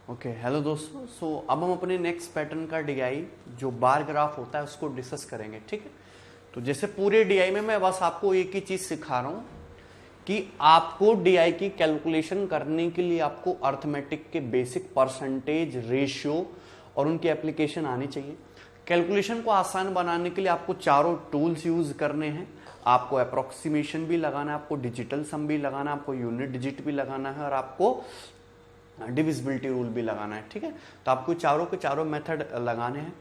Okay hello दोस्तों। अब हम अपने नेक्स्ट पैटर्न का डीआई जो बार ग्राफ होता है उसको डिस्कस करेंगे, ठीक है। तो जैसे पूरे डीआई में मैं बस आपको एक ही चीज सिखा रहा हूं कि आपको डीआई की कैलकुलेशन करने के लिए आपको अर्थमेटिक के बेसिक परसेंटेज, रेशियो और उनकी एप्लीकेशन आनी चाहिए। कैलकुलेशन को आसान बनाने के लिए आपको चारों टूल्स यूज करने हैं। आपको अप्रोक्सीमेशन भी लगाना है, आपको डिजिटल सम भी लगाना है, आपको यूनिट डिजिट भी लगाना है और आपको डिविजिबिलिटी रूल भी लगाना है, ठीक है। तो आपको चारों के चारों मेथड लगाने हैं।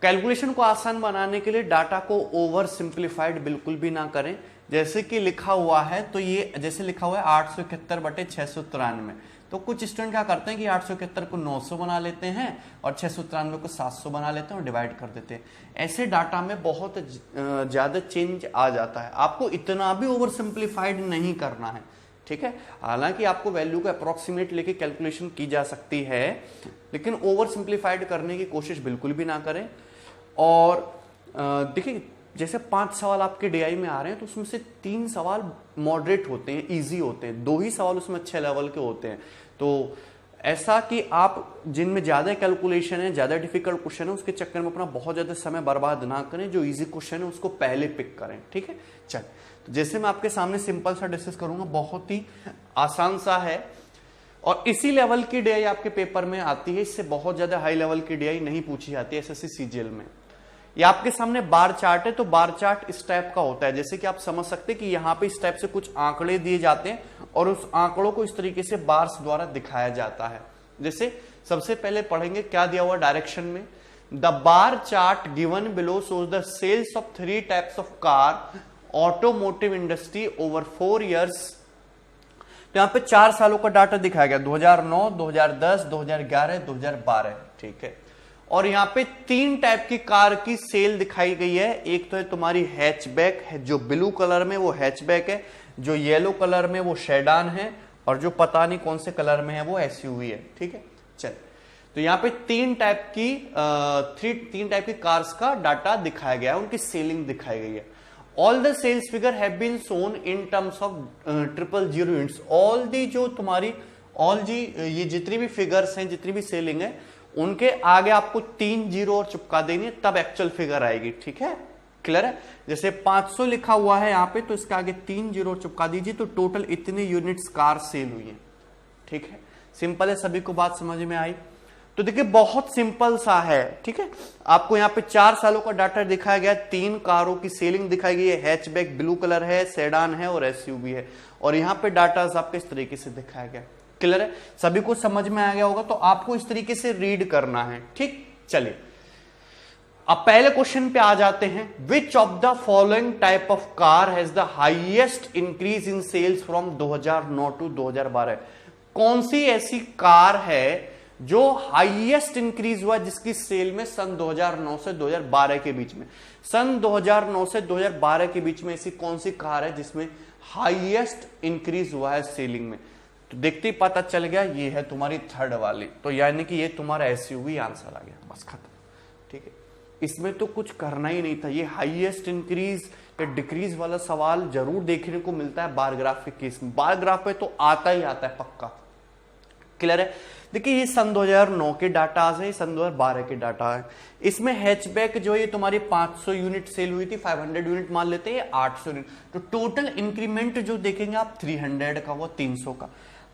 कैलकुलेशन को आसान बनाने के लिए डाटा को ओवर सिंप्लीफाइड बिल्कुल भी ना करें। जैसे कि लिखा हुआ है, तो ये जैसे लिखा हुआ है 871/693, तो कुछ स्टूडेंट क्या करते हैं कि 871 को 900 बना लेते हैं और 693 को 700 बना लेते हैं और डिवाइड कर देते हैं। ऐसे डाटा में बहुत ज्यादा चेंज आ जाता है। आपको इतना भी ओवर सिंप्लीफाइड नहीं करना है, ठीक है। हालांकि आपको वैल्यू को अप्रोक्सीमेट लेके कैलकुलेशन की जा सकती है, लेकिन ओवर सिंप्लीफाइड करने की कोशिश बिल्कुल भी ना करें। और देखिए, जैसे 5 सवाल आपके डीआई में आ रहे हैं तो उसमें से 3 सवाल मॉडरेट होते हैं, इजी होते हैं, 2 ही सवाल उसमें अच्छे लेवल के होते हैं। तो ऐसा कि आप जिनमें ज्यादा कैलकुलेशन है, ज्यादा डिफिकल्ट क्वेश्चन है, उसके चक्कर में अपना बहुत ज्यादा समय बर्बाद ना करें। जो इजी क्वेश्चन है उसको पहले पिक करें, ठीक है। चल, तो जैसे मैं आपके सामने सिंपल सा डिस्कस करूंगा, बहुत ही आसान सा है और इसी लेवल की डीआई आपके पेपर में आती है। इससे बहुत ज्यादा हाई लेवल की डीआई नहीं पूछी जाती है एसएससी सीजीएल में। ये आपके सामने बार चार्ट है, तो बार चार्ट इस टाइप का होता है। जैसे कि आप समझ सकते हैं कि यहाँ पे इस टाइप से कुछ आंकड़े दिए जाते हैं और उस आंकड़ों को इस तरीके से बार्स द्वारा दिखाया जाता है। जैसे सबसे पहले पढ़ेंगे क्या दिया हुआ डायरेक्शन में, the bar chart given below shows the sales of 3 types of car automotive industry over 4 years. तो यहां पे 4 सालों का डाटा दिखाया गया, 2009, 2010, 2011, 2012, ठीक है। और यहां पे 3 टाइप की कार की सेल दिखाई गई है। एक तो है तुम्हारी हैचबैक है, जो ब्लू कलर में वो हैचबैक है, जो येलो कलर में वो शेडान है, और जो पता नहीं कौन से कलर में है वो एसयूवी है, ठीक है। चल, तो यहां पे 3 टाइप की कार्स का डाटा दिखाया गया है, उनकी सेलिंग दिखाई गई है। All the sales figure have been shown in terms of 000 units. ये जितनी भी फिगर्स हैं, जितनी भी सेलिंग है, उनके आगे आपको 3 जीरो और चिपका देनी है, तब एक्चुअल फिगर आएगी, ठीक है। क्लियर है। जैसे 500 लिखा हुआ है यहाँ पे, तो इसके आगे 3 जीरो चिपका दीजिए, तो टोटल इतने यूनिट्स कार सेल हुई है, ठीक है। सिंपल है, सभी को बात समझ में आई। तो देखिए बहुत सिंपल सा है, ठीक है। आपको यहाँ पे 4 सालों का डाटा दिखाया गया, 3 कारों की सेलिंग दिखाई गई है, हैचबैक ब्लू कलर है, सेडान है और एसयूवी है, और यहाँ पे डाटा आपके इस तरीके से दिखाया गया। क्लियर है, सभी को समझ में आ गया होगा। तो आपको इस तरीके से रीड करना है, ठीक। चलिए अब पहले क्वेश्चन पे आ जाते हैं। Which of the following type of car has the highest increase in sales from 2009 to 2012। कौन सी ऐसी कार है जो हाईएस्ट इंक्रीज हुआ, जिसकी सेल में सन 2009 से 2012 के बीच में, सन 2009 से 2012 के बीच में ऐसी कौन सी कार है जिसमें हाईएस्ट इंक्रीज हुआ है सेलिंग में। तो देखते ही पता चल गया, ये है तुम्हारी थर्ड वाली। तो यानी कि ये तुम्हारा एसयूवी आंसर आ गया, बस खत्म, ठीक है। इसमें तो कुछ करना ही नहीं था। ये हाईएस्ट इंक्रीज या डिक्रीज वाला सवाल जरूर देखने को मिलता है बार ग्राफ के केस में। बार ग्राफ पे तो आता ही आता है पक्का। क्लियर है। देखिए ये सन 2009 के डाटा है, सन 2012 के डाटा है। इसमें हैचबैक जो है तुम्हारी 500 यूनिट सेल हुई थी, 500 यूनिट मान लेते हैं, 800 यूनिट। तो टोटल इंक्रीमेंट जो देखेंगे आप 300 का, वो 300 का।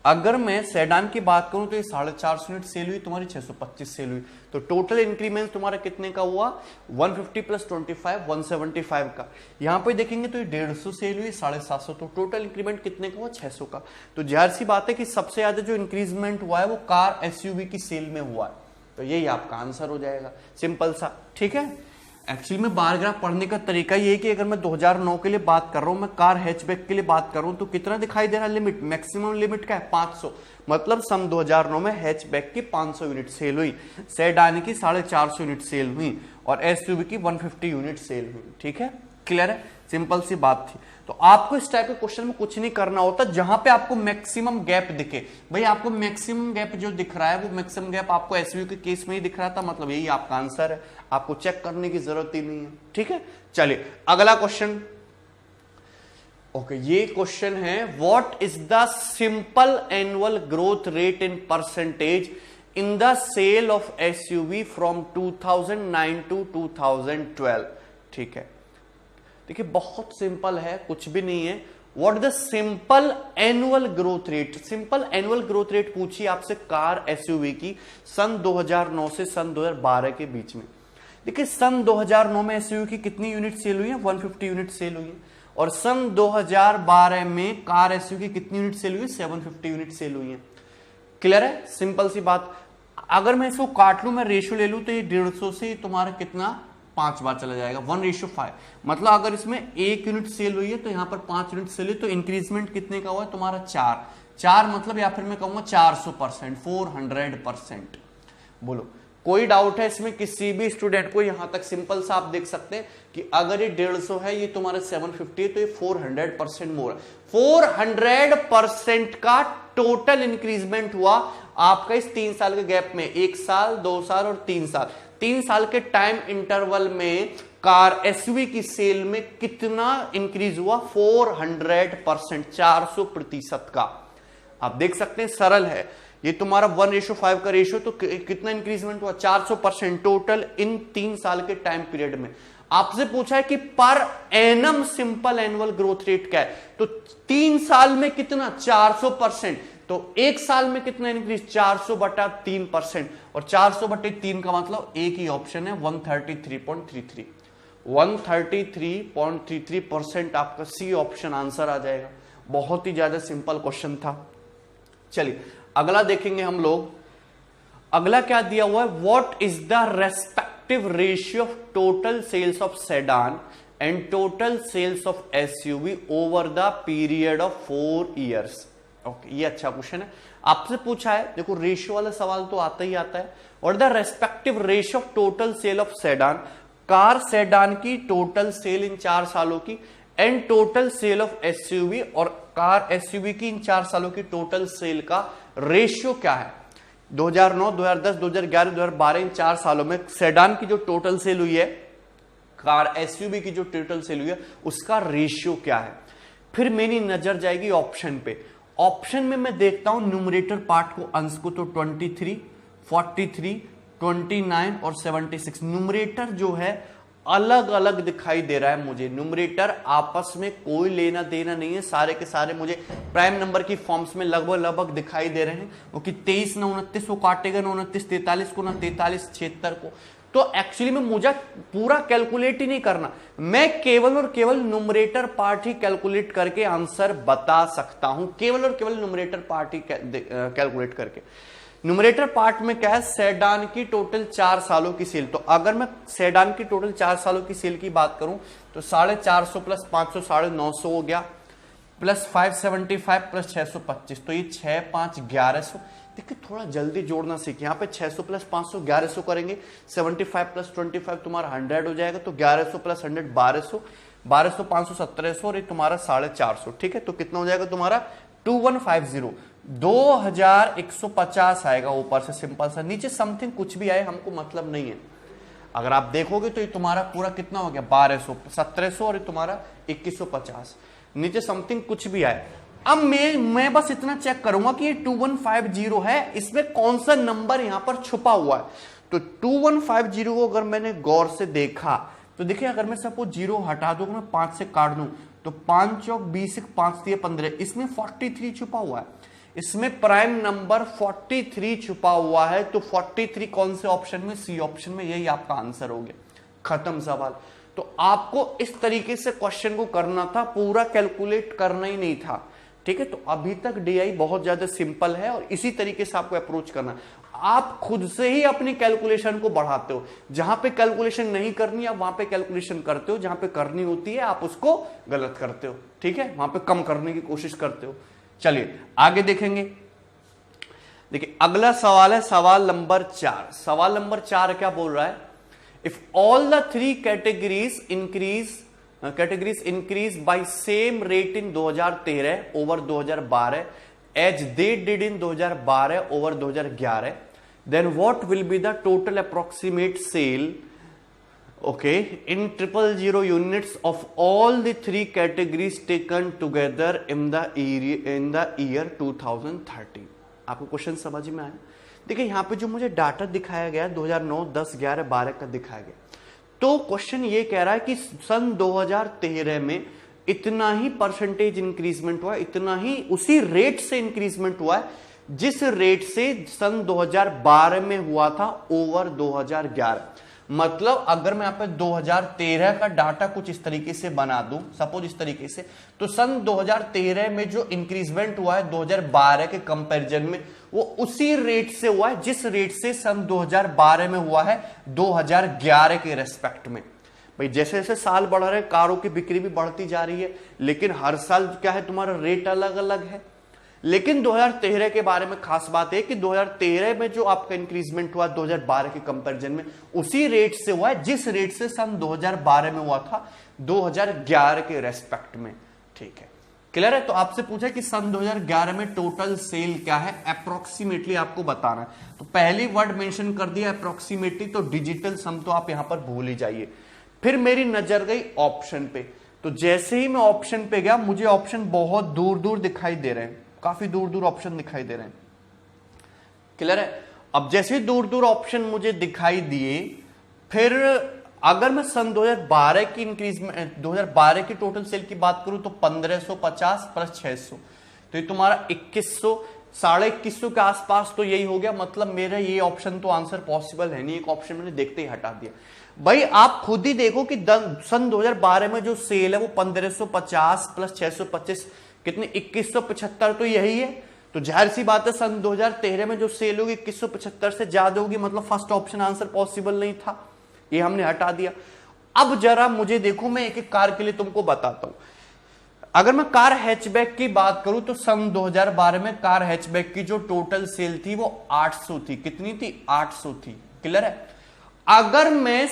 अगर मैं सेडान की बात करूं तो ये 450 यूनिट सेल हुई, तुम्हारी 625 सेल हुई। तो टोटल इंक्रीमेंट तुम्हारा कितने का हुआ, 150 + 25 175 का। यहां पे देखेंगे तो ये 150 सेल हुई, 750। तो टोटल इंक्रीमेंट कितने का हुआ, 600 का। तो जाहिर सी बात है कि सबसे ज्यादा जो इंक्रीजमेंट हुआ है वो कार एसयूवी की सेल में हुआ है। तो यही आपका आंसर हो जाएगा, सिंपल सा, ठीक है। एक्चुअली में बार ग्राफ पढ़ने का तरीका ये है कि अगर मैं 2009 के लिए बात कर रहा हूं, मैं कार हैचबैक के लिए बात कर रहा हूं, तो कितना दिखाई दे रहा है लिमिट, मैक्सिमम लिमिट क्या है, 500। मतलब सन 2009 में हैचबैक की 500 यूनिट सेल हुई, सेडान की 450 यूनिट सेल हुई और एसयूवी की 150 यूनिट सेल हुई, ठीक है। क्लियर है, सिंपल सी बात थी। तो आपको इस टाइप के क्वेश्चन में कुछ नहीं करना होता, जहां पे आपको मैक्सिमम गैप दिखे। भाई आपको मैक्सिमम गैप जो दिख रहा है, वो मैक्सिमम गैप आपको एसयूवी के केस में ही दिख रहा था, मतलब यही आपका आंसर है, आपको चेक करने की जरूरत ही नहीं है, ठीक है। चलिए अगला क्वेश्चन। ओके, ये क्वेश्चन है, what is the simple annual growth rate in percentage in the sale of SUV from 2009 to 2012। ठीक है, देखिए बहुत सिंपल है, कुछ भी नहीं है। What the simple annual growth rate, simple annual growth rate पूछी आपसे कार एसयूवी की सन 2009 से सन 2012 के बीच में। देखिए सन 2009 में एसयूवी की कितनी यूनिट सेल हुई है, 150 यूनिट सेल हुई है, और सन 2012 में कार एसयूवी की कितनी यूनिट सेल हुई है, 750 यूनिट सेल हुई है। क्लियर है, सिंपल सी बात। अगर मैं इसको काट लू, मैं रेशियो ले लू, तो ये 150 से तुम्हारा कितना 5 बार चला जाएगा, 1:5। मतलब अगर इसमें 1 यूनिट सेल हुई है तो यहां पर 5 यूनिट सेल हुई, तो इंक्रीजमेंट कितने का हुआ है तुम्हारा 4 मतलब, या फिर मैं कहूंगा 400%, 400%। बोलो कोई डाउट है इसमें किसी भी स्टूडेंट को? यहां तक सिंपल सा आप देख सकते हैं कि अगर ये 150 है, ये तुम्हारे 750 है, तो ये 400% मोर, 400% का टोटल इंक्रीजमेंट हुआ आपका इस 3 साल के गैप में। 1 साल, 2 साल और 3 साल, 3 साल के टाइम इंटरवल में कार एसयूवी की सेल में कितना इंक्रीज हुआ, 400%, 400% का। आप देख सकते हैं, सरल है। ये तुम्हारा 1:5 का रेशियो, तो कितना इंक्रीजमेंट हुआ, 400% टोटल इन 3 साल के टाइम पीरियड में। आपसे पूछा है कि per annum simple annual growth rate क्या है, तो 3 साल में कितना, 400%। तो 1 साल में कितना इंक्रीज, 400/3%, और 400/3 का मतलब एक ही ऑप्शन है, 133.33, 133.33% आपका सी ऑप्शन आंसर आ जाएगा। बहुत ही ज्यादा सिंपल क्वेश्चन था। चलिए अगला देखेंगे हम लोग। अगला क्या दिया हुआ है, what is the respective ratio of total sales of sedan and total sales of SUV over the period of 4 years. Okay, ये अच्छा क्वेश्चन है, आपसे पूछा है। देखो रेशियो वाला सवाल तो आता ही आता है। और the respective ratio of total sale of sedan, car sedan की टोटल सेल इन 4 सालों की, and total sale of SUV, और कार एसयूवी की इन 4 सालों की टोटल सेल का रेशियो क्या है। 2009, 2010, 2011, 2012 इन 4 सालों में सेडान की जो टोटल सेल हुई है, कार एसयूवी की जो टोटल सेल हुई है, उसका रेशियो क्या है। फिर मेरी नजर जाएगी ऑप्शन पे। ऑप्शन में मैं देखता हूं न्यूमरेटर पार्ट को, अंश को, तो 23, 43, 29 और 76 न्यूमरेटर जो है अलग अलग दिखाई दे रहा है मुझे। न्यूमरेटर आपस में कोई लेना देना नहीं है, सारे के सारे मुझे प्राइम नंबर की फॉर्म्स में लगभग दिखाई दे रहे हैं। क्योंकि 23 ना 29 को काटेगा, ना 29 43 को, ना 43 76 को। तो एक्चुअली में मुझे पूरा कैलकुलेट ही नहीं करना, मैं केवल और केवल न्यूमरेटर पार्ट ही कैलकुलेट करके आंसर बता सकता हूं, केवल और केवल न्यूमरेटर पार्ट ही कैलकुलेट करके। न्यूमरेटर पार्ट में क्या है, सेडान की टोटल 4 सालों की सेल। तो अगर मैं सेडान की टोटल 4 सालों की सेल की बात करूं तो 450 प्लस 500 950 हो गया, प्लस 575 प्लस 625, तो ये 6 5 1100। देखिए थोड़ा जल्दी जोड़ना सीखिए। यहाँ पे 600 प्लस 500 1100 करेंगे, 75 प्लस 25 तुम्हारा 100 हो जाएगा, तो 1100 प्लस 100 1200, 1200 500 1700, और ये तुम्हारा 450। ठीक है, तो कितना हो जाएगा तुम्हारा 2150, 2150 आएगा ऊपर से सिंपल सा। नीचे समथिंग कुछ भी आए हमको मतलब नहीं है। अगर आप देखोगे तो ये तुम्हारा पूरा कितना हो गया 1200, 1700, और ये तुम्हारा 2150। नीचे समथिंग कुछ भी आए। अब मैं बस इतना चेक करूंगा कि ये 2150 है, इसमें कौन सा नंबर यहां पर छुपा हुआ है। तो 2150 को अगर मैंने गौर से देखा तो देखिए, अगर मैं सपोज 0 हटा दूं, मैं 5 से काट दूं, तो 5 चौक 20, 5 दिए 15, इसमें 43 छुपा हुआ है। इसमें प्राइम नंबर 43 छुपा हुआ है। तो 43 कौन से ऑप्शन में, सी ऑप्शन में, यही आपका आंसर हो गया, खत्म सवाल। तो आपको इस तरीके से क्वेश्चन को करना था, पूरा कैलकुलेट करना ही नहीं था। ठीक है, तो अभी तक डीआई बहुत ज्यादा सिंपल है और इसी तरीके से आपको अप्रोच करना। आप खुद से ही अपनी कैलकुलेशन को बढ़ाते हो, जहां पे कैलकुलेशन नहीं करनी आप वहां पे कैलकुलेशन करते हो, जहां पे करनी होती है आप उसको गलत करते हो। ठीक है, वहां पे कम करने की कोशिश करते हो। चलिए आगे देखेंगे। देखिए अगला सवाल है सवाल नंबर 4। सवाल नंबर 4 क्या बोल रहा है, if all the 3 categories increase by same rate in 2013 over 2012 as they did in 2012 over 2011, then what will be the total approximate sale, okay, in 000 units of all the 3 categories taken together in the year 2013। आपको question समझ में आया। देखिए यहाँ पे जो मुझे data दिखाया गया 2009, 10, 11, 12 का दिखाया गया, तो क्वेश्चन ये कह रहा है कि सन 2013 में इतना ही परसेंटेज इंक्रीजमेंट हुआ, इतना ही उसी रेट से इंक्रीजमेंट हुआ है जिस रेट से सन 2012 में हुआ था ओवर 2011। मतलब अगर मैं यहाँ पे 2013 का डाटा कुछ इस तरीके से बना दूं, सपोज इस तरीके से, तो सन 2013 में जो इंक्रीजमेंट हुआ है 2012 के कंपैरिजन में, वो उसी रेट से हुआ है जिस रेट से सन 2012 में हुआ है 2011 के रेस्पेक्ट में। भाई जैसे जैसे साल बढ़ रहे हैं कारों की बिक्री भी बढ़ती जा रही है, लेकिन हर साल क्या है तुम्हारा रेट अलग अलग है। लेकिन 2013 के बारे में खास बात है कि 2013 में जो आपका इंक्रीजमेंट हुआ 2012 के कंपैरिजन में उसी रेट से हुआ है जिस रेट से सन 2012 में हुआ था 2011 के रेस्पेक्ट में। ठीक है, क्लियर है। तो आपसे पूछा कि सन 2011 में टोटल सेल क्या है, अप्रोक्सीमेटली आपको बताना है। तो पहली वर्ड मेंशन कर दिया अप्रोक्सीमेटली, तो डिजिटल सम तो आप यहां पर भूल ही जाइए। फिर मेरी नजर गई ऑप्शन पे, तो जैसे ही मैं ऑप्शन पे गया मुझे ऑप्शन बहुत दूर दूर दिखाई दे रहे हैं, काफी दूर दूर ऑप्शन दिखाई दे रहे हैं, क्लियर है। अब जैसे दूर दूर ऑप्शन मुझे दिखाई दिए, फिर अगर मैं सन 2012 की इंक्रीजमेंट 2012 की टोटल सेल की बात करूं तो 1550 प्लस 600, तो ये तुम्हारा 2100, 2150 के आसपास तो यही हो गया। मतलब मेरा ये ऑप्शन तो आंसर पॉसिबल है नहीं, एक ऑप्शन मैंने देखते ही हटा दिया। भाई आप खुद ही देखो कि सन 2012 में जो सेल है वो 1550 प्लस 625 कितने 2175, तो यही है। तो जाहिर सी बात है सन 2013 में जो सेल होगी 2175 से ज्यादा होगी, मतलब फर्स्ट ऑप्शन आंसर पॉसिबल नहीं था, ये हमने हटा दिया। अब जरा मुझे देखो, मैं एक एक कार के लिए तुमको बताता हूं। अगर मैं कार हैचबैक की बात करूं तो सन 2012 में कार हैचबैक की जो टोटल सेल थी वो 800 थी। कितनी थी? 800 थी, क्लियर है। अगर मैं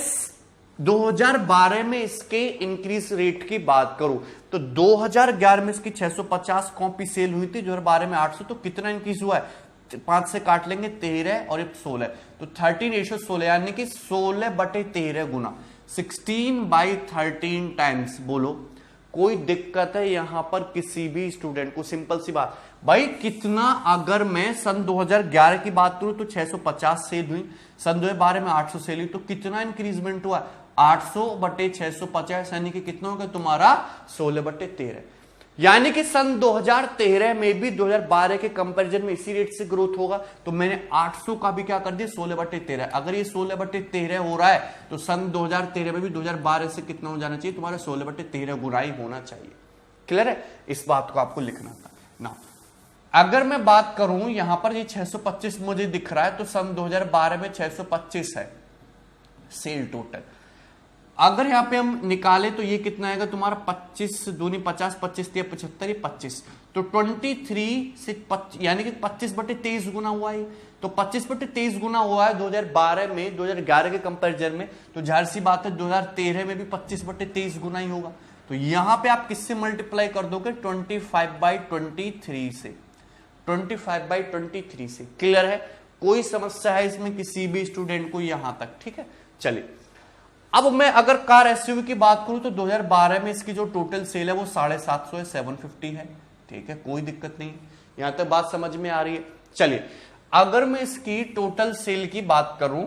2012 में इसके इंक्रीज रेट की बात करूं तो 2011 में इसकी 650 कॉपी सेल हुई थी, 2012 में 800, तो कितना इंक्रीज हुआ है? 5 से काट लेंगे 13 और 16, तो 13:16, यानी कि 16/13 गुना, 16/13 टाइम्स। बोलो कोई दिक्कत है यहां पर किसी भी स्टूडेंट को? सिंपल सी बात भाई, कितना अगर मैं सन 2011 की बात करूं तो 650 सेल हुई, सन 2012 में 800 सेल हुई, तो कितना इंक्रीजमेंट हुआ? 800/650, यानी कि कितना होगा तुम्हारा? 16/13। यानी कि सन 2013 में भी 2012 के कंपैरिजन में इसी रेट से ग्रोथ होगा, तो मैंने 800 का भी क्या कर दिया? 16/13। अगर ये 16/13 हो रहा है तो सन 2013 में भी 2012 से कितना हो जाना चाहिए तुम्हारा? 16/13 गुना ही होना चाहिए, क्लियर है। इस बात को आपको लिखना था ना। अगर मैं बात करूं यहां पर ये 625 मुझे दिख रहा है, तो सन 2012 में 625 है सेल टोटल। अगर यहां पे हम निकाले तो ये कितना आएगा तुम्हारा? 25 दूनी 50, 25 या 75, ये 25, तो 23 से यानी कि 25/23 गुना हुआ है। तो 25/23 गुना हुआ है 2012 में 2011 के कंपैरिजन में, तो जाहिर सी बात है 2013 में भी 25/23 गुना ही होगा। तो यहां पे आप किससे मल्टीप्लाई कर दोगे? 25/23 से, 25/23 से, क्लियर है। कोई समस्या है इसमें किसी भी स्टूडेंट को यहां तक? ठीक है, चलिए। अब मैं अगर कार एसयूवी की बात करूं तो 2012 में इसकी जो टोटल सेल है वो 750 है, 750 है, ठीक है, कोई दिक्कत नहीं, यहां तक बात समझ में आ रही है। चलिए, अगर मैं इसकी टोटल सेल की बात करूं,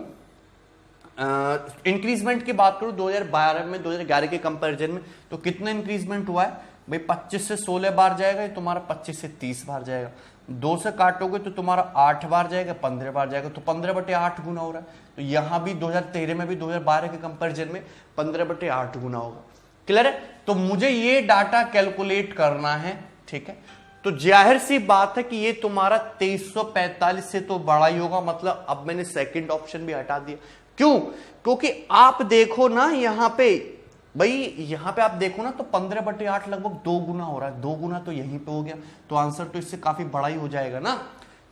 इंक्रीजमेंट की बात करूं 2012 में 2011 के कंपैरिजन में, तो कितना इंक्रीजमेंट हुआ है भाई? 25 से 16 बार जाएगा, ये तुम्हारा 25 से 30 बार जाएगा, 2 से काटोगे तो तुम्हारा 8 बार जाएगा, 15 बार जाएगा, तो 15/8 गुना हो रहा है। तो यहां भी 2013 में भी 2012 के कंपैरिजन में 15/8 गुना होगा, क्लियर है। तो मुझे ये डाटा कैलकुलेट करना है, ठीक है। तो जाहिर सी बात है कि ये तुम्हारा 2345 से तो बड़ा ही होगा, मतलब अब मैंने सेकंड ऑप्शन भी हटा दिया। क्यों? क्योंकि आप देखो ना यहां पे, भाई यहां पे आप देखो ना तो 15/8 लगभग 2 गुना हो रहा है, 2 गुना तो यहीं पे हो गया, तो आंसर तो इससे काफी बड़ा ही हो जाएगा ना।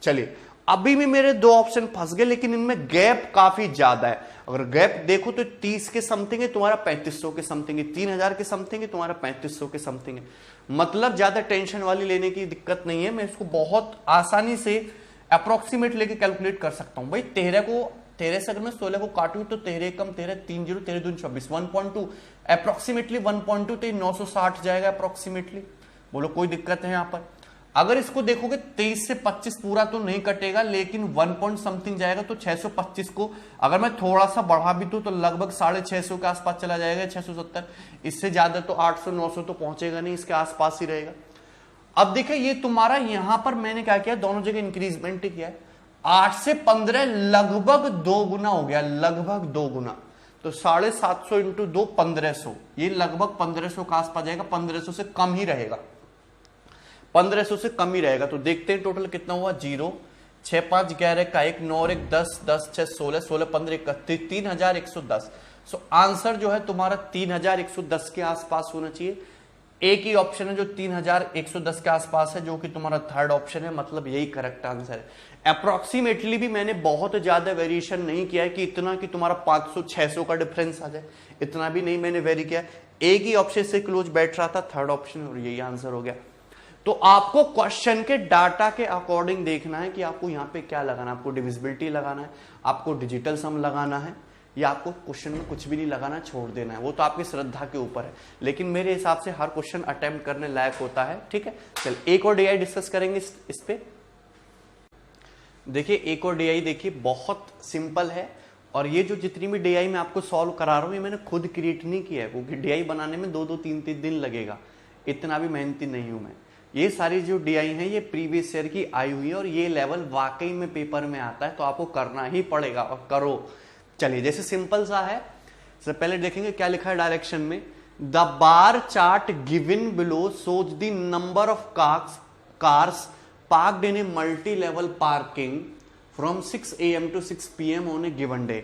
चलिए, अभी भी मेरे 2 ऑप्शन फंस गए, लेकिन इनमें गैप काफी ज्यादा है। अगर गैप देखो तो 30 के समथिंग है, तुम्हारा 3500 के समथिंग है, 3000 के समथिंग है, तुम्हारा 3500 के समथिंग है। मतलब ज्यादा टेंशन वाली लेने की दिक्कत नहीं है, मैं इसको बहुत आसानी से अप्रोक्सीमेट लेके कैलकुलेट कर सकता हूं। भाई 13 से अगर मैं 16 को काटू तो 13 कम 13, 3 0, 13 दूनी 24, 1.2 अप्रोक्सीमेटली 1.2, तो 960 जाएगा अप्रोक्सीमेटली। बोलो कोई दिक्कत है यहां पर? अगर इसको देखोगे 23 से 25 पूरा तो नहीं कटेगा, लेकिन 1 पॉइंट समथिंग जाएगा, तो 625 को अगर मैं थोड़ा सा बढ़ा भी दूं तो लगभग 650 के आसपास चला जाएगा, 670। इससे ज्यादा तो 800 900 तो पहुंचेगा नहीं, इसके आसपास ही रहेगा। अब देखिए ये तुम्हारा यहां पर मैंने क्या किया, दोनों जगह इंक्रीजमेंट ही किया है। 8 से 15 लगभग 2 गुना हो गया, लगभग 2 गुना। तो 750 इंटू 2 1500, ये लगभग 1500 के आसपास जाएगा, 1500 से कम ही रहेगा, 1500 से कम ही रहेगा। तो देखते हैं टोटल कितना हुआ, 0 6 5 11 का 1 9 और 1 10 10 6 16 16 15 31 3110। सो आंसर जो है तुम्हारा 3110 के आसपास होना चाहिए। एक ही ऑप्शन है जो 3110 के आसपास है, जो कि तुम्हारा थर्ड ऑप्शन है, मतलब यही करेक्ट आंसर है। अप्रोक्सीमेटली भी मैंने बहुत ज्यादा वेरिएशन नहीं किया है कि इतना कि तुम्हारा 500 600 का डिफरेंस आ जाए, इतना भी नहीं मैंने वेरी किया। एक ही ऑप्शन से क्लोज बैठ रहा था, थर्ड ऑप्शन, और यही आंसर हो गया। तो आपको क्वेश्चन के डाटा के अकॉर्डिंग देखना है कि आपको यहां पे क्या लगाना है, आपको डिविजिबिलिटी लगाना है, आपको डिजिटल सम लगाना है, या आपको क्वेश्चन में कुछ भी नहीं लगाना, छोड़ देना है, वो तो आपकी श्रद्धा के ऊपर है। लेकिन मेरे हिसाब से हर क्वेश्चन अटेम्प्ट करने लायक होता है, ठीक है। चल एक और डीआई डिस्कस करेंगे इस पे। देखिए एक और डीआई देखिए बहुत सिंपल है, और ये जो जितनी भी डीआई मैं आपको सॉल्व करा रहा हूं ये मैंने खुद क्रिएट नहीं किया है, क्योंकि डीआई बनाने में 2-2 3-3 दिन लगेगा, इतना भी मेहनती नहीं हूं मैं। ये सारी जो डीआई है ये प्रीवियस ईयर की आई हुई है, और ये लेवल वाकई में पेपर में आता है, तो आपको करना ही पड़ेगा, और करो। चलिए जैसे सिंपल सा है, सबसे पहले देखेंगे क्या लिखा है डायरेक्शन में। The bar chart given below shows the number of cars parked in a multi level parking from 6 AM to 6 PM on A given day.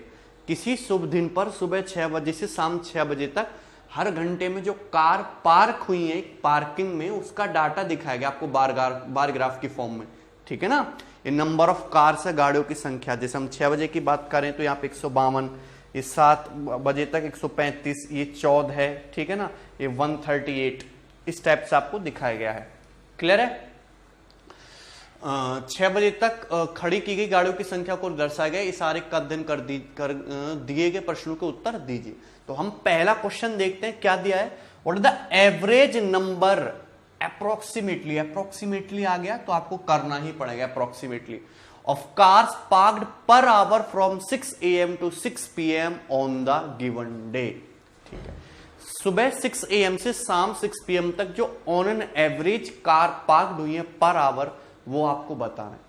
किसी शुभ दिन पर सुबह 6 बजे से शाम 6 बजे तक हर घंटे में जो कार पार्क हुई है पार्किंग में, उसका डाटा दिखाया गया आपको बार ग्राफ की फॉर्म में, ठीक है ना। ये नंबर ऑफ कार्स है, गाड़ियों की संख्या। जैसे हम 6 बजे की बात करें तो यहाँ पे 152, ये 7 बजे तक 135, ये 14 है, ठीक है ना, ये 138, इस टाइप से आपको दिखाया गया है। क्लियर है। 6 बजे तक खड़ी की गई गाड़ियों की संख्या को दर्शाया गया। इस आरेख का अध्ययन कर दिए गए प्रश्नों के उत्तर दीजिए। तो हम पहला क्वेश्चन देखते हैं, क्या दिया है, what is the average number approximately आ गया तो आपको करना ही पड़ेगा approximately of cars parked per hour from 6 AM to 6 PM on the given day. ठीक है, सुबह 6 AM से शाम 6 PM तक जो on an average car parked हुई है पर आवर, वो आपको बताना है।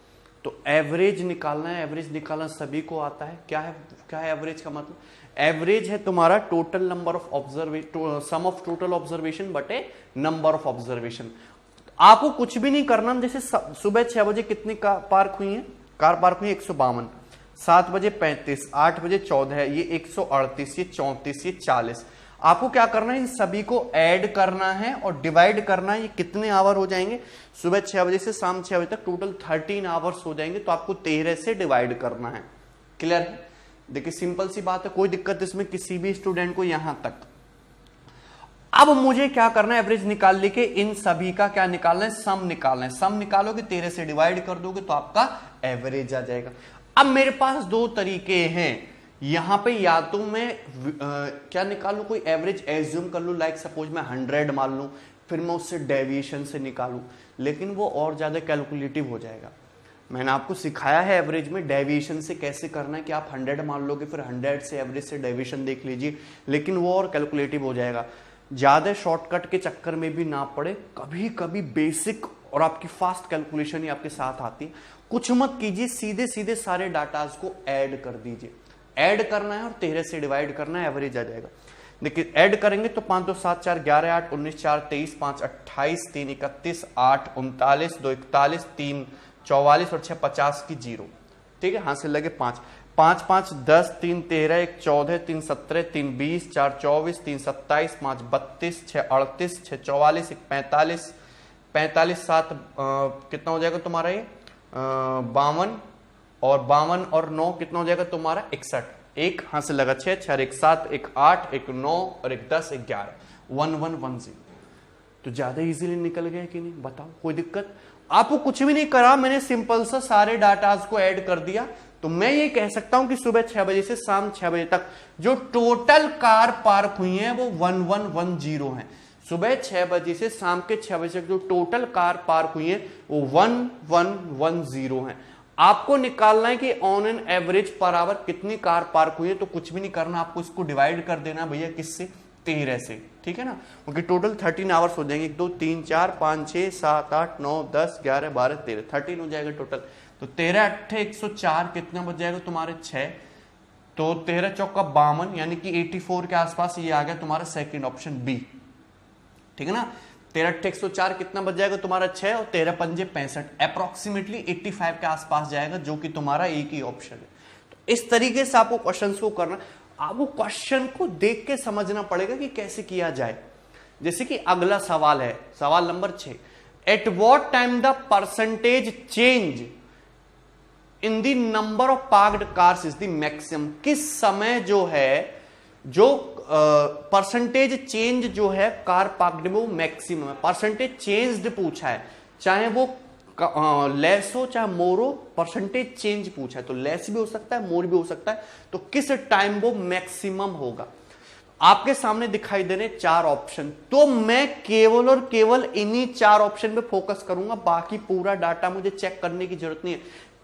तो एवरेज निकालना है, एवरेज निकालना सभी को आता है। क्या है एवरेज का मतलब? एवरेज है तुम्हारा total number of observation, sum of total observation बटे नंबर ऑफ ऑब्जर्वेशन। आपको कुछ भी नहीं करना। जैसे सुबह 6 बजे कितनी पार्क हुई है, कार पार्क हुई 152, 7 बजे 35, 8 बजे 14 है, ये 138, ये 34, ये 40। आपको क्या करना है, इन सभी को ऐड करना है और डिवाइड करना है। ये कितने आवर हो जाएंगे? सुबह 6 बजे से शाम 6 बजे तक टोटल 13 आवर्स हो जाएंगे। तो आपको 13 से डिवाइड करना है। क्लियर है? देखिए सिंपल सी बात है, कोई दिक्कत इसमें किसी भी स्टूडेंट को यहां तक। अब मुझे क्या करना है, एवरेज निकाल लेके इन सभी का क्या निकालना है, सम निकालना है। सम निकालोगे 13 से डिवाइड कर दोगे तो आपका एवरेज आ जाएगा। अब मेरे पास दो तरीके हैं यहां पे, या तो मैं क्या निकाल लू, कोई एवरेज एज्यूम कर लू, लाइक सपोज मैं 100 मान लू, फिर मैं उससे डेविएशन से निकालू, लेकिन वो और ज्यादा कैलकुलेटिव हो जाएगा। मैंने आपको सिखाया है एवरेज में डेविएशन से कैसे करना है कि आप 100 मान लोगे, फिर 100 से एवरेज से डेविएशन देख लीजिए, लेकिन वो और कैलकुलेटिव हो जाएगा। ज्यादा शॉर्टकट के चक्कर में भी ना पड़े, कभी कभी बेसिक और आपकी फास्ट कैलकुलेशन ही आपके साथ आती है। कुछ मत कीजिए, सीधे सीधे सारे डाटाज को ऐड कर दीजिए। ऐड करना है और 13 से डिवाइड करना है, एवरेज आ जाएगा। देखिए ऐड करेंगे तो 5 2 7 4 11 8 19 4 23 5 28 3 31 8 39 2 41 3 44 और 6 50 की 0। ठीक है, हासिल लगे 5 5 5 10 3 13 1 14 3 17 3 20 4 24 3 27 5 32 6 38 6 44 1 45 45 7 कितना हो जाएगा तुम्हारा ये 52 और 52 और 9 कितना हो जाएगा तुम्हारा 61। एक हासिल लगा 6 6 1 7 1 8 1 9 और 1 10 1 11 1 1 1 0। तो ज्यादा इजीली निकल गया कि नहीं, बताओ कोई दिक्कत? आपको कुछ भी नहीं करा, मैंने सिंपल सा सारे डाटाज को ऐड कर दिया। तो मैं ये कह सकता हूं कि सुबह 6 बजे से शाम 6 बजे तक जो टोटल कार पार्क हुई है वो 1110 है। सुबह 6 बजे से शाम के 6 बजे तक जो टोटल कार पार्क हुई है वो 1110 है। आपको निकालना है कि on an average per hour कितनी कार पार्क हुई है। तो कुछ भी नहीं करना, आपको इसको डिवाइड कर देना भैया किससे, 13 से, ठीक है ना, क्योंकि टोटल 13 आवर्स हो जाएंगे। 1 2 3 4 5 6 7 8 9 10 11 12 13 13 हो जाएगा टोटल। तो 13 8 104 कितना बच जाएगा तुम्हारे 6, तो 13 चौका 52 यानी कि 84 के आसपास ये आ गया तुम्हारा सेकंड ऑप्शन बी, ठीक है ना। 13 8 104 कितना बच जाएगा तुम्हारा 6 और 13 पंजे 65, अप्रोक्सीमेटली 85 के आसपास जाएगा, जो कि तुम्हारा एक ही ऑप्शन है। तो इस तरीके से आपको क्वेश्चन को करना, आपको क्वेश्चन को देख के समझना पड़ेगा कि कैसे किया जाए। जैसे कि अगला सवाल है, सवाल number 6, at what time the percentage change in the number of parked cars is the maximum. किस समय जो है जो परसेंटेज चेंज जो है कार पार्क्ड में वो मैक्सिमम है। परसेंटेज चेंज्ड पूछा है, चाहे वो लेस हो चाहे मोर हो, परसेंटेज चेंज पूछा है तो लेस भी हो सकता है मोर भी हो सकता है। तो किस टाइम वो मैक्सिमम होगा। आपके सामने दिखाई दे रहे 4 ऑप्शन, तो मैं केवल और केवल इन्हीं 4 ऑप्शन पे फोकस करूंगा, बाकी पूरा डाटा मुझे चेक करने की जरूरत नहीं है।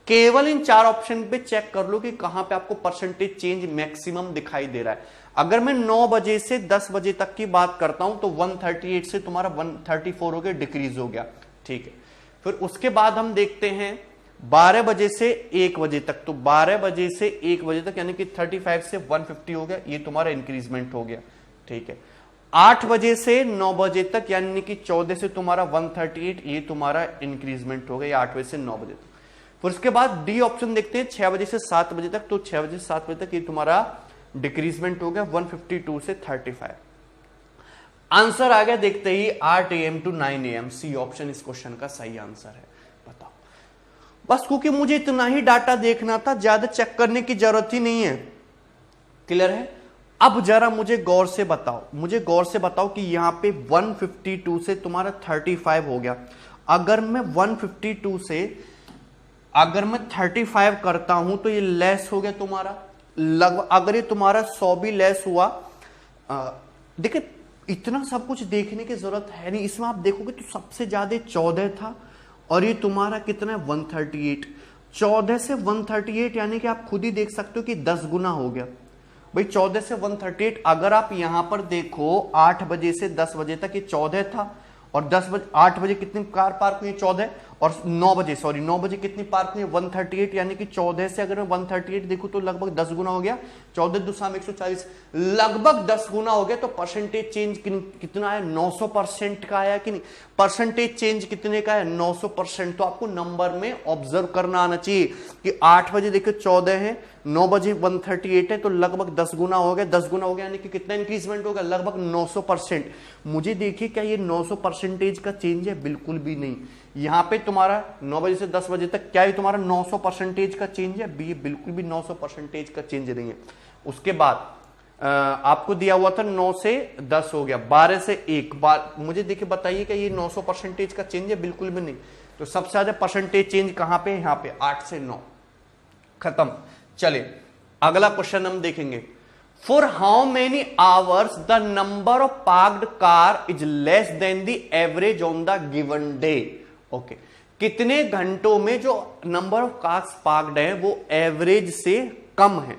केवल इन 4 ऑप्शन पे चेक कर लो कि कहां पे आपको परसेंटेज चेंज मैक्सिमम दिखाई दे रहा है। अगर मैं 9 बजे से 10 बजे तक की बात करता हूं तो 138 से तुम्हारा 134 हो गया, डिक्रीज हो गया, ठीक है। फिर उसके बाद हम देखते हैं 12 बजे से 1 बजे तक, तो 12 बजे से 1 बजे तक यानी कि 35 से 150 हो गया, ये तुम्हारा इंक्रीजमेंट हो गया, ठीक है। 8 बजे से 9 बजे तक यानी कि 14 से तुम्हारा 138, ये तुम्हारा इंक्रीजमेंट हो गया 8 बजे से 9 बजे तक। फिर उसके बाद डी ऑप्शन देखते हैं 6 बजे से 7 बजे तक, तो 6 बजे से 7 बजे तक ये तुम्हारा डिक्रीजमेंट हो गया 152 से 35। आंसर आ गया देखते ही 8 AM to 9 AM, C option इस क्वेश्चन का सही आंसर है। बताओ, बस क्योंकि मुझे इतना ही डाटा देखना था, ज्यादा चेक करने की जरूरत ही नहीं है। क्लियर है। अब जरा मुझे गौर से बताओ, मुझे गौर से बताओ कि यहां पे 152 से तुम्हारा 35 हो गया। अगर मैं 152 से अगर मैं 35 करता हूं तो ये लेस हो गया तुम्हारा लगभग। अगर ये तुम्हारा 100 भी लेस हुआ, देखिए इतना सब कुछ देखने की जरूरत है नहीं। इसमें आप देखोगे तो सबसे ज्यादा 14 था और ये तुम्हारा कितना है 138। 14 से 138 यानी कि आप खुद ही देख सकते हो कि 10 गुना हो गया भाई। 14 से 138 अगर आप यहां पर देखो 8 बजे से 10 बजे तक ये 14 था और 8 बजे कितनी कार पार्क हुई 14 और 9 बजे कितनी पार्क हुई 138 यानी कि 14 से अगर मैं 138 देखूं तो लगभग 10 गुना हो गया। 14 दूसरा 140 लगभग 10 गुना हो गया। तो परसेंटेज चेंज कितना है 900% का आया कि नहीं। परसेंटेज चेंज कितने का है 900%। तो आपको नंबर में ऑब्जर्व करना आना चाहिए कि 8 बजे देखो 14 है, 9 बजे 138 है, तो लगभग 10 गुना हो गया। 10 गुना हो गया यानी कि कितना इंक्रीजमेंट होगा लगभग 900%। मुझे देखिए क्या ये 900% का चेंज है, बिल्कुल भी नहीं। यहां पे तुम्हारा 9 बजे से 10 बजे तक क्या है तुम्हारा 900% का चेंज है, बी बिल्कुल भी 900% का चेंज नहीं है। उसके बाद आपको दिया हुआ था 9 से 10 हो गया, 12 से 1 बार मुझे देखिए बताइए कि ये 900% का चेंज है, बिल्कुल भी नहीं। तो सबसे ज्यादा परसेंटेज चेंज कहां पे, यहां पे 8 से 9 खत्म। चलिए अगला क्वेश्चन हम देखेंगे। For how many hours the number of parked car is less than the average on the given day. Okay, कितने घंटों में जो नंबर ऑफ कार्स पार्क्ड है वो एवरेज से कम है।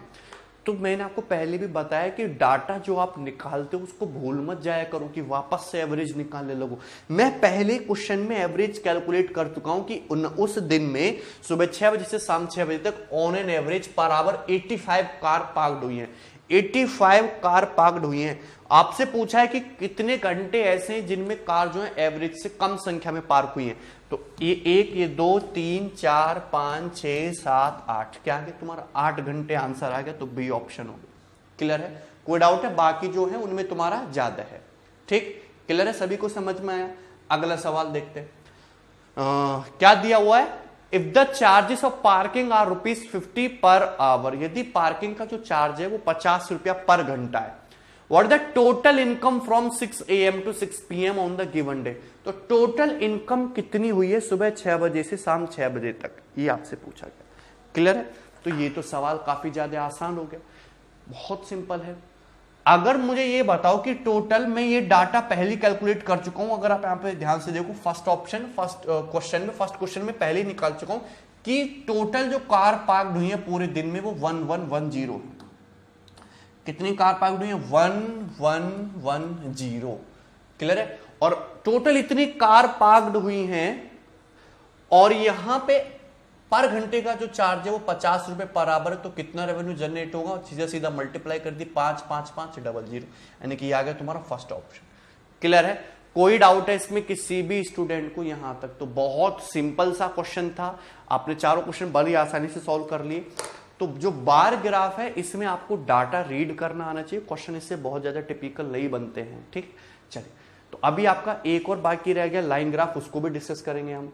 तो मैंने आपको पहले भी बताया कि डाटा जो आप निकालते हो उसको भूल मत जाया करो कि वापस से एवरेज निकालने लगो। मैं पहले क्वेश्चन में एवरेज कैलकुलेट कर चुका हूं कि उस दिन में सुबह 6 बजे से शाम 6 बजे तक on an average per hour 85 car parked हुई हैं। 85 कार पार्क्ड हुई हैं। आपसे पूछा है कि कितने घंटे ऐसे हैं जिनमें कार जो है एवरेज से कम संख्या में पार्क हुई हैं। तो ये 1, ये 2, 3, 4, 5, 6, 7, 8 क्या आ गया तुम्हारा 8 घंटे आंसर आ गया। तो बी ऑप्शन हो गया। क्लियर है, कोई डाउट है? बाकी जो है उनमें तुम्हारा ज्यादा है। ठीक, क्लियर है, सभी को समझ में आया। अगला सवाल देखते हैं क्या दिया हुआ है। If the charges of parking are ₹50 per our, यदि पार्किंग का जो चार्ज है वो 50 रुपया पर घंटा है। What the total income from 6 AM to 6 PM on the given day. तो टोटल इनकम कितनी हुई है सुबह 6 बजे से शाम 6 बजे तक, ये आपसे पूछा गया। क्लियर है, तो ये तो सवाल काफी ज्यादा आसान हो गया, बहुत सिंपल है। अगर मुझे ये बताओ कि टोटल मैं ये डाटा पहले कैलकुलेट कर चुका हूं, अगर आप यहां पे ध्यान से देखो फर्स्ट ऑप्शन फर्स्ट क्वेश्चन में पहले ही निकाल चुका हूं कि टोटल जो कार पार्क हुई है पूरे दिन में वो 1110 है। कितनी कार पार्क हुई है? 1110। क्लियर है? और टोटल इतनी कार पार्क्ड हुई हैं और यहां पे पर घंटे का जो चार्ज है वो 50 रुपए बराबर है, तो कितना रेवेन्यू जनरेट होगा? सीधा सीधा मल्टीप्लाई कर दी 55500, यानी कि आ गया तुम्हारा फर्स्ट ऑप्शन। क्लियर है? कोई डाउट है इसमें किसी भी स्टूडेंट को? यहां तक तो बहुत सिंपल सा क्वेश्चन था, आपने चारों क्वेश्चन बड़ी आसानी से सॉल्व कर लिए। तो जो बार ग्राफ है इसमें आपको डाटा रीड करना आना चाहिए, क्वेश्चन इससे बहुत ज्यादा टिपिकल नहीं बनते हैं। ठीक, चलिए तो अभी आपका एक और बाकी रह गया लाइन ग्राफ, उसको भी डिस्कस करेंगे हम।